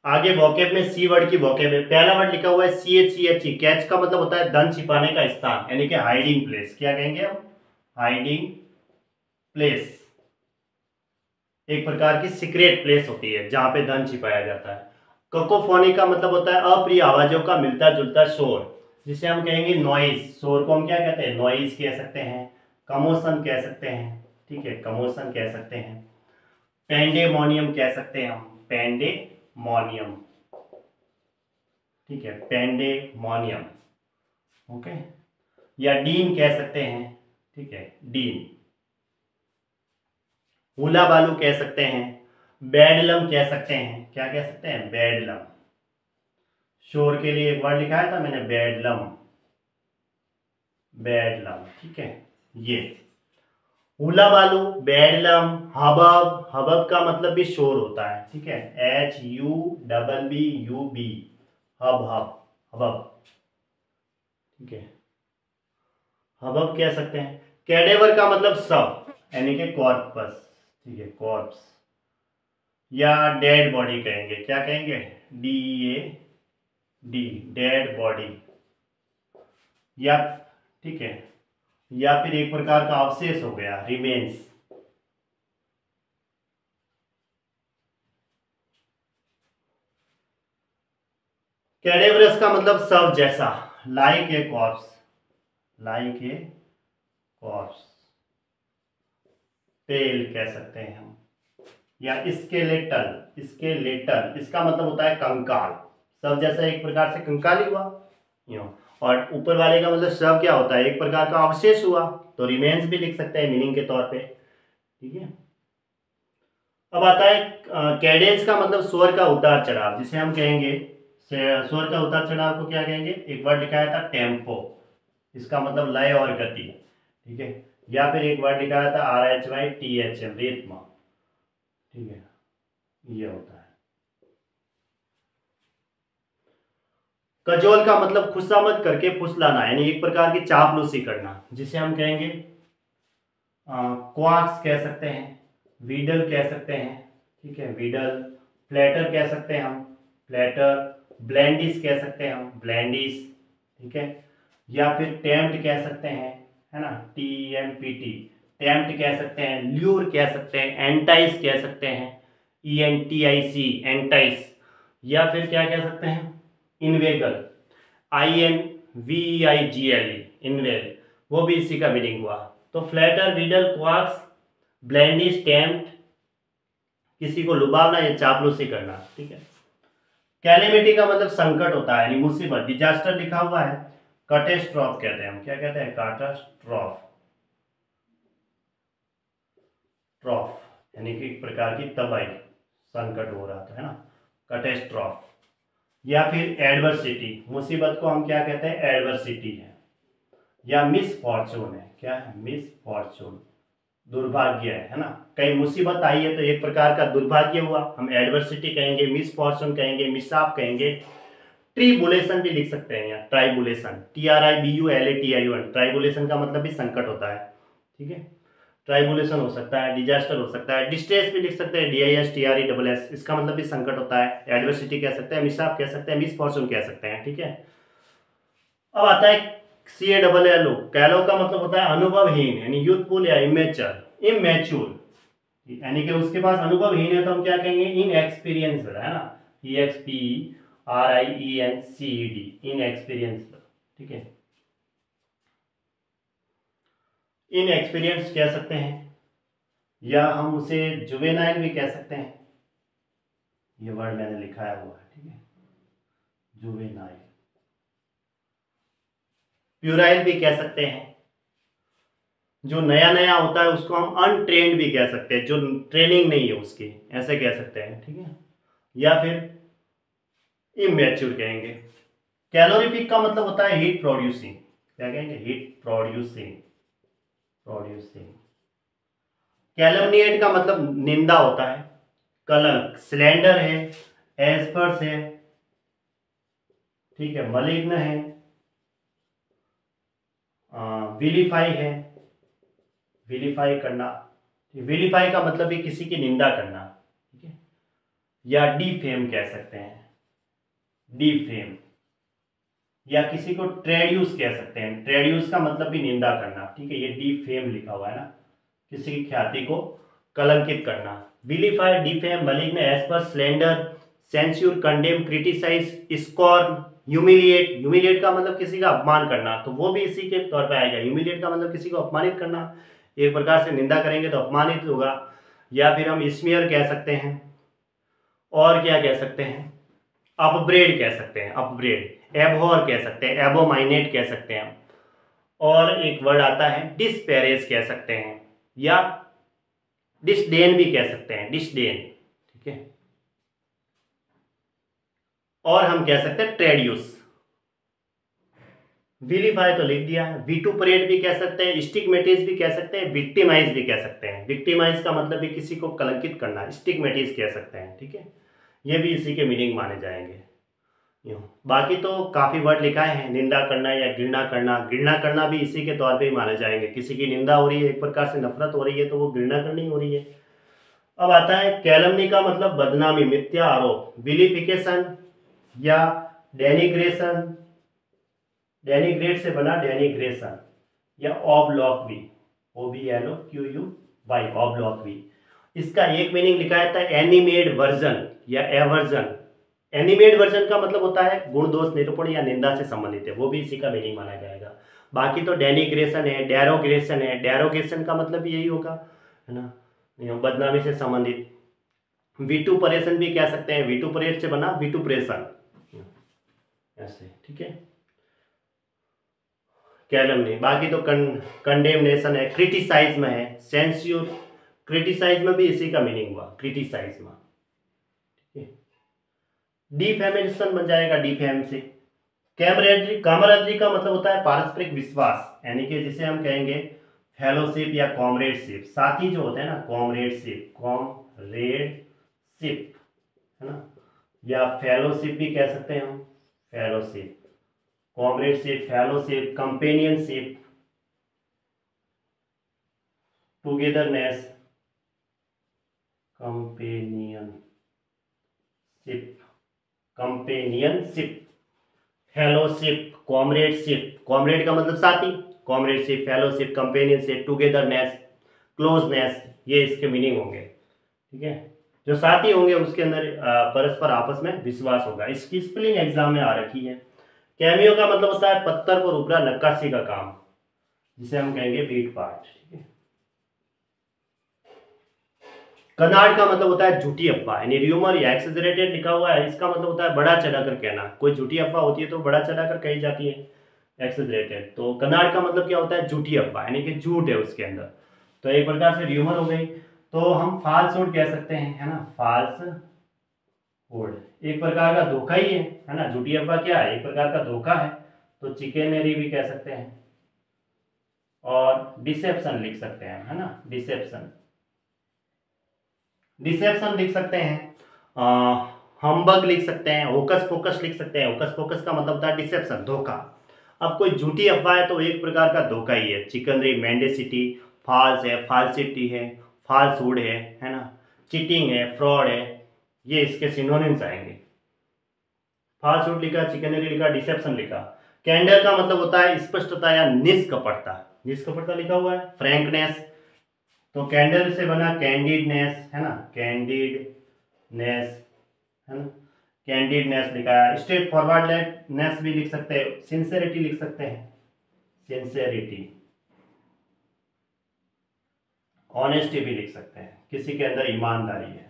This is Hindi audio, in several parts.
आगे वोकेब में सी वर्ड की वोकेब है। पहला वर्ड लिखा हुआ है CHCH, कैच का मतलब होता है धन छिपाने का स्थान, यानी कि हाइडिंग प्लेस। क्या कहेंगे हम? Hiding place. एक प्रकार की सीक्रेट प्लेस होती है जहां पे धन छिपाया जाता है। ककोफोनी का मतलब होता है अप्रिय आवाजों का मिलता जुलता शोर, जिसे हम कहेंगे नॉइज। शोर को हम क्या कहते हैं? नॉइज कह सकते हैं, कमोशन कह सकते हैं, ठीक है, कमोशन कह सकते हैं, पेंडेमोनियम कह सकते हैं हम, पेंडेमोनियम, ठीक है, पेंडेमोनियम, ओके। या डीन कह सकते हैं, ठीक है, डीन। हुला बालू कह सकते हैं, बेडलम कह सकते हैं। क्या कह सकते हैं? बेडलम। शोर के लिए एक वर्ड लिखाया था मैंने, बेडलम, बेडलम, ठीक है। ये हुला बालू, बेडलम, हबब। हबब का मतलब भी शोर होता है, ठीक है, HUBBUB, हब हब, हबब, ठीक है, हबब कह सकते हैं। कैडेवर का मतलब सब, यानी कि कॉर्पस, ठीक है, कॉर्प्स। या डेड बॉडी कहेंगे। क्या कहेंगे? DEAD, dead body. या, ठीक है, या फिर एक प्रकार का अवशेष हो गया, रिमेन्स। कैडेवरस का मतलब शव जैसा, like a corpse, like a corpse. Pale कह सकते हैं हम। या स्केलेटल, स्केलेटल इसका मतलब होता है कंकाल। शव जैसा एक प्रकार से कंकाल ही हुआ, यूं। और ऊपर वाले का मतलब शव क्या होता है? एक प्रकार का अवशेष हुआ, तो रिमेन्स भी लिख सकते हैं मीनिंग के तौर पे, ठीक है। अब आता है कैडेंस का मतलब स्वर का उतार चढ़ाव, जिसे हम कहेंगे स्वर का उतार चढ़ाव को क्या कहेंगे? एक वर्ड लिखाया था टेम्पो, इसका मतलब लय और गति, ठीक है। या फिर एक वर्ड लिखाया था RHYTHM, रिथम, ठीक है, ये होता है। कजोल का मतलब खुशामद करके फुसलाना, यानी एक प्रकार की चापलूसी करना, जिसे हम कहेंगे क्वाक्स कह सकते हैं, वीडल कह सकते हैं, ठीक है, वीडल। फ्लैटर कह सकते हैं हम, फ्लैटर। ब्लैंडिस कह सकते हैं हम, ब्लैंडिस, ठीक है। या फिर टेम्प्ट कह सकते हैं, है ना, TEMPT, टेम्प्ट कह सकते हैं, ल्यूर कह सकते हैं, एंटाइस कह सकते हैं, ENTIC, एंटाइस। या फिर क्या कह सकते हैं? इन्वेगल, INVEIGLE, इन्वेल, वो भी इसी का मीनिंग हुआ। तो फ्लैटर, वीडल, क्वार्क्स, ब्लैंडिस, टेम्प्ट, किसी को लुभावना या चापलूसी करना, ठीक है। कैलेमिटी का मतलब संकट होता है, यानी मुसीबत, डिजास्टर लिखा हुआ है। कैटेस्ट्रॉफ कहते हैं हम। क्या कहते हैं? कैटास्ट्रॉफ, ट्रॉफ, यानी कि एक प्रकार की तबाही, संकट हो रहा था, है ना, कैटेस्ट्रॉफ। या फिर एडवर्सिटी, मुसीबत को हम क्या कहते हैं? एडवर्सिटी है। या मिस फॉर्चून है। क्या है? मिस फॉर्चून, दुर्भाग्य है ना। कहीं मुसीबत आई है तो एक प्रकार का दुर्भाग्य हुआ, हम एडवर्सिटी कहेंगे, मिस फॉर्चून कहेंगे, मिसआप कहेंगे। ट्रिबुलेशन भी लिख सकते हैं यहाँ, ट्राइबुलेशन, TRIBULATION, ट्राइबुलेशन का मतलब भी संकट होता है, ठीक है। ट्राइबुलेशन हो सकता है, डिजास्टर हो सकता है, डिस्ट्रेस भी लिख सकते हैं, DISTRESS, इसका मतलब भी संकट होता है। एडवर्सिटी कह सकते हैं, मिसआप कह सकते हैं, मिस फॉर्चून कह सकते हैं, ठीक है। अब आता है CALLO। कैलो का मतलब होता है अनुभवहीन, यानी यूथफुल या इमेच्योर, इमेच्योर, यानी कि उसके पास अनुभवहीन है तो हम क्या कहेंगे? इनएक्सपीरियंस्ड, है ना, EXPRIENCED, इनएक्सपीरियंस्ड, ठीक है, इनएक्सपीरियंस कह सकते हैं। या हम उसे जुवेनाइल भी कह सकते हैं, ये वर्ड मैंने लिखाया हुआ है, ठीक है, जुवेनाइल। प्यूराइल भी कह सकते हैं, जो नया नया होता है उसको हम अनट्रेंड भी कह सकते हैं, जो ट्रेनिंग नहीं है उसकी, ऐसे कह सकते हैं, ठीक है। या फिर इमेच्योर कहेंगे। कैलोरीफिक का मतलब होता है हीट प्रोड्यूसिंग। क्या कहेंगे? Heat producing, producing. कैलमनिएट का मतलब निंदा होता है, कलंक। स्लेंडर है, एस्पर्स है, ठीक है, मलिग्न है, विलीफाई है, विलीफाई करना। विलीफाई का मतलब भी किसी की निंदा करना, ठीक है। या डिफेम कह सकते हैं, डिफेम, या किसी को ट्रेड्यूस कह सकते हैं। ट्रेड्यूस का मतलब भी निंदा करना, ठीक है, ये डिफेम लिखा हुआ है ना, किसी की ख्याति को कलंकित करना। Vilify, defame, malign, asperse, slander, censure, condemn, criticise, scorn, humiliate. Humiliate का मतलब किसी का अपमान करना, तो वो भी इसी के तौर पे आएगा। ह्यूमिलिएट का मतलब किसी को अपमानित करना, एक प्रकार से निंदा करेंगे तो अपमानित होगा। या फिर हम स्मीयर कह सकते हैं, और क्या कह सकते हैं, अपब्रेड कह सकते हैं, अपब्रेड, एबहॉर कह सकते हैं, एबोमाइनेट कह सकते हैं, और एक वर्ड आता है डिस्पैरेज कह सकते हैं, या डिसडेन भी कह सकते हैं, डिसडेन, ठीक है। और हम कह सकते हैं ट्रेड्यूस। विलीफाई तो लिख दिया है। विटुपरेट भी कह सकते हैं, स्टिग्मेटिज भी कह सकते हैं, विक्टिमाइज भी कह सकते हैं। विक्टिमाइज का मतलब भी किसी को कलंकित करना, स्टिग्मेटिज कह सकते हैं, ठीक है। ये भी इसी के मीनिंग माने जाएंगे। यूँ बाकी तो काफ़ी वर्ड लिखा है, निंदा करना या घृणा करना। घृणा करना भी इसी के तौर पे ही माने जाएंगे। किसी की निंदा हो रही है, एक प्रकार से नफरत हो रही है, तो वो घृणा करनी हो रही है। अब आता है कैलमनी का मतलब बदनामी, मिथ्या आरोप। विलिफिकेशन या डेनिग्रेशन, डेनिग्रेट से बना डेनिग्रेशन, या ऑब्लॉकवी, OBLOQUY, ऑब्लॉकवी। इसका एक मीनिंग लिखा जाता है एनिमेड वर्जन या एवर्जन। एनिमेड वर्जन का मतलब होता है गुण दोष निरूपण या निंदा से संबंधित है, वो भी इसी का मीनिंग माना जाएगा। बाकी तो डेनिग्रेशन है, डेरोग्रेशन है। डेरोगेशन का मतलब यही होगा, है ना, बदनामी से संबंधित। विटुपरेशन भी कह सकते हैं, विटुपरेट से बना विटुप्रेशन, ऐसे, ठीक है, कैलमनी। बाकी तो कंडेमनेशन है, क्रिटिसाइज में है, सेंस्यूर, क्रिटिसाइज में भी इसी का मीनिंग हुआ, क्रिटिसाइज में, ठीक है। डिफेमेशन बन जाएगा डिफेम से। कैमरेडरी, कामरादरी का मतलब होता है पारस्परिक विश्वास, यानी कि जिसे हम कहेंगे फेलोशिप या कॉमरेडशिप। साथी जो होते हैं ना, कॉमरेडशिप, कॉमरेडशिप, है ना, या फेलोशिप भी कह सकते हैं हम, fellowship, comradeship, fellowship, companionship, togetherness, companionship, fellowship, comradeship. Comrade का मतलब साथी, comradeship, fellowship, companionship, togetherness, closeness, ये इसके मीनिंग होंगे, ठीक है। जो साथी होंगे उसके अंदर परस्पर आपस में विश्वास होगा। इसकी स्पेलिंग एग्जाम में आ रखी है। कैमियो का मतलब होता है पत्थर पर उभरा नक्काशी का काम, जिसे हम कहेंगे बीट पार्ट, ठीक है। कनाड का मतलब होता है झूठी अफवाह, यानी र्यूमर या एक्सेजरेटेड लिखा हुआ है, इसका मतलब होता है बड़ा चढ़ाकर कहना। कोई झूठी अफवाह होती है तो बड़ा चढ़ाकर कही जाती है, एक्सेजरेटेड। तो कनाड का मतलब क्या होता है, झूठी अफवाह, यानी कि झूठ है उसके अंदर। तो एक प्रकार से र्यूमर हो गई। तो हम फाल्सहुड कह सकते हैं, है ना, फाल्सहुड एक प्रकार का धोखा ही है ना। झूठी अफवाह क्या है, एक प्रकार का धोखा है। तो चिकेनरी भी कह सकते हैं, और डिसेप्शन लिख सकते हैं, है ना, डिसेप्शन, डिसेप्शन लिख सकते हैं। हम्बग लिख सकते हैं, होकस पोकस लिख सकते हैं। होकस पोकस का मतलब होता है डिसेप्शन, धोखा। अब कोई झूठी अफवाह है तो एक प्रकार का धोखा ही है। चिकनरी, मेंडेसिटी, फॉल्स है, फाल्सिटी है, फाल्सहुड है ना, चीटिंग है, फ्रॉड है, ये इसके सिनोनिम्स आएंगे। फाल्सहुड लिखा, चिकनरी लिखा, डिसेप्शन लिखा। कैंडर का मतलब होता है स्पष्टता या निष्कपटता, निष्कपटता लिखा हुआ है। फ्रैंकनेस, तो कैंडल से बना कैंडिडनेस, है ना, कैंडिडनेस, है ना, कैंडिडनेस लिखा है। स्ट्रेट फॉरवर्डनेस भी लिख सकते हैं, सिंसेरिटी लिख सकते हैं, सिंसेरिटी। ऑनेस्टी भी लिख सकते हैं, किसी के अंदर ईमानदारी है,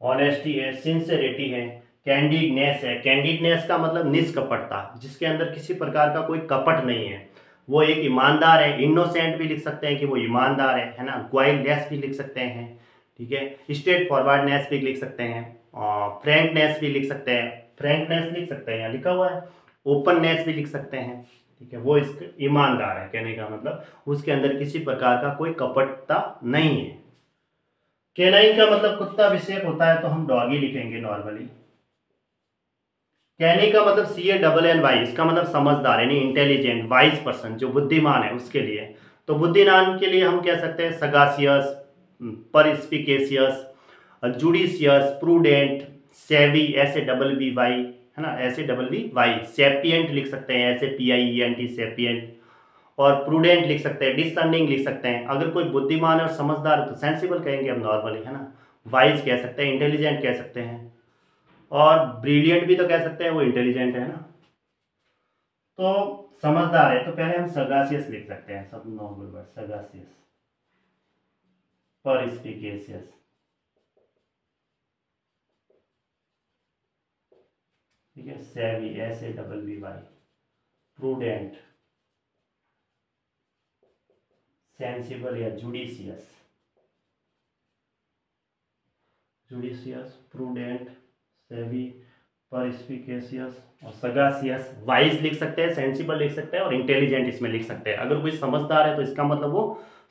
ऑनेस्टी है, सिंसेरिटी है। कैंडिडनेस है, कैंडिडनेस का मतलब निष्कपटता, जिसके अंदर किसी प्रकार का कोई कपट नहीं है, वो एक ईमानदार है। इनोसेंट भी लिख सकते हैं कि वो ईमानदार है ना। ग्वाइलनेस भी लिख सकते हैं, ठीक है। स्ट्रेट फॉरवर्डनेस भी लिख सकते हैं, फ्रैंकनेस भी लिख सकते हैं, फ्रैंकनेस लिख सकते हैं, यहाँ लिखा हुआ है। ओपननेस भी लिख सकते हैं, ठीक है। वो इसके ईमानदार है, कहने का मतलब उसके अंदर किसी प्रकार का कोई कपटता नहीं है। कैनाइन का मतलब कुत्ता विशेष होता है, तो हम डॉगी लिखेंगे नॉर्मली। कैनी का मतलब CANNY, इसका मतलब समझदार, यानी इंटेलिजेंट, वाइज पर्सन, जो बुद्धिमान है उसके लिए। तो बुद्धिमान के लिए हम कह सकते हैं सगासियस, परस्पिकेशियस, जुडिशियस, प्रूडेंट, सेवी, ऐसे डबल वी वाई, है ना, ऐसे डबल वी वाई, सेपियंट लिख सकते हैं ऐसे PIENT सेपियंट, और प्रूडेंट लिख सकते हैं, डिसर्निंग लिख सकते हैं। अगर कोई बुद्धिमान और समझदार है तो सेंसिबल कहेंगे हम नॉर्मली, है ना, वाइज कह सकते हैं, इंटेलिजेंट कह सकते हैं, और ब्रिलियंट भी तो कह सकते हैं, वो इंटेलिजेंट है ना। तो समझदार है तो पहले हम सगासियस लिख सकते हैं, सब नॉर्मल वर्ड, सगासियस, परस्पिकेशियस, ठीक है, सेवी, SAVVY, प्रूडेंट, सेंसिबल या जुडिशियस, जुडिशियस, प्रूडेंट, सेवी, परस्पिकेशियस और सगासियस। वाइज लिख सकते हैं, सेंसिबल लिख सकते हैं और इंटेलिजेंट इसमें लिख सकते हैं। अगर कोई समझदार है तो इसका मतलब वो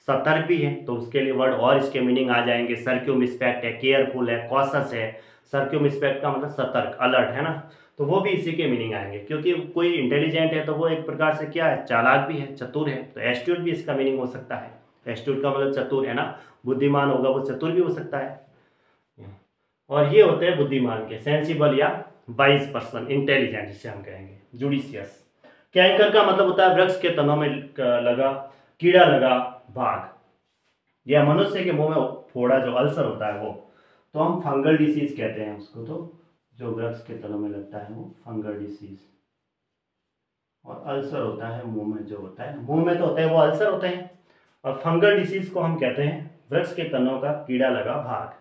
सतर्क भी है, तो उसके लिए वर्ड और इसके मीनिंग आ जाएंगे। सर्क्यूमिस्पेक्ट है, केयरफुल है, कॉशस है। सर्क्यूमिस्पेक्ट का मतलब सतर्क, अलर्ट, है ना, तो वो भी इसी के मीनिंग आएंगे। क्योंकि कोई इंटेलिजेंट है तो वो एक प्रकार से क्या है, चालाक भी है, चतुर है, तो एस्ट्यूट भी इसका मीनिंग हो सकता है। एस्ट्यूट का मतलब चतुर, है ना, बुद्धिमान होगा वो चतुर भी हो सकता है। और ये होते हैं बुद्धिमान के, सेंसिबल या वाइज पर्सन, इंटेलिजेंट जिसे हम कहेंगे। जुडिशियस, कैंकर का मतलब होता है वृक्ष के तनों में लगा कीड़ा लगा भाग, या मनुष्य के मुंह में फोड़ा जो अल्सर होता है वो, तो हम फंगल डिसीज कहते हैं उसको। तो जो वृक्ष के तनों में लगता है वो फंगल डिसीज, और अल्सर होता है मुंह में, जो होता है मुंह में तो होता है वो अल्सर होते हैं, और फंगल डिसीज को हम कहते हैं वृक्ष के तनों का कीड़ा लगा भाग।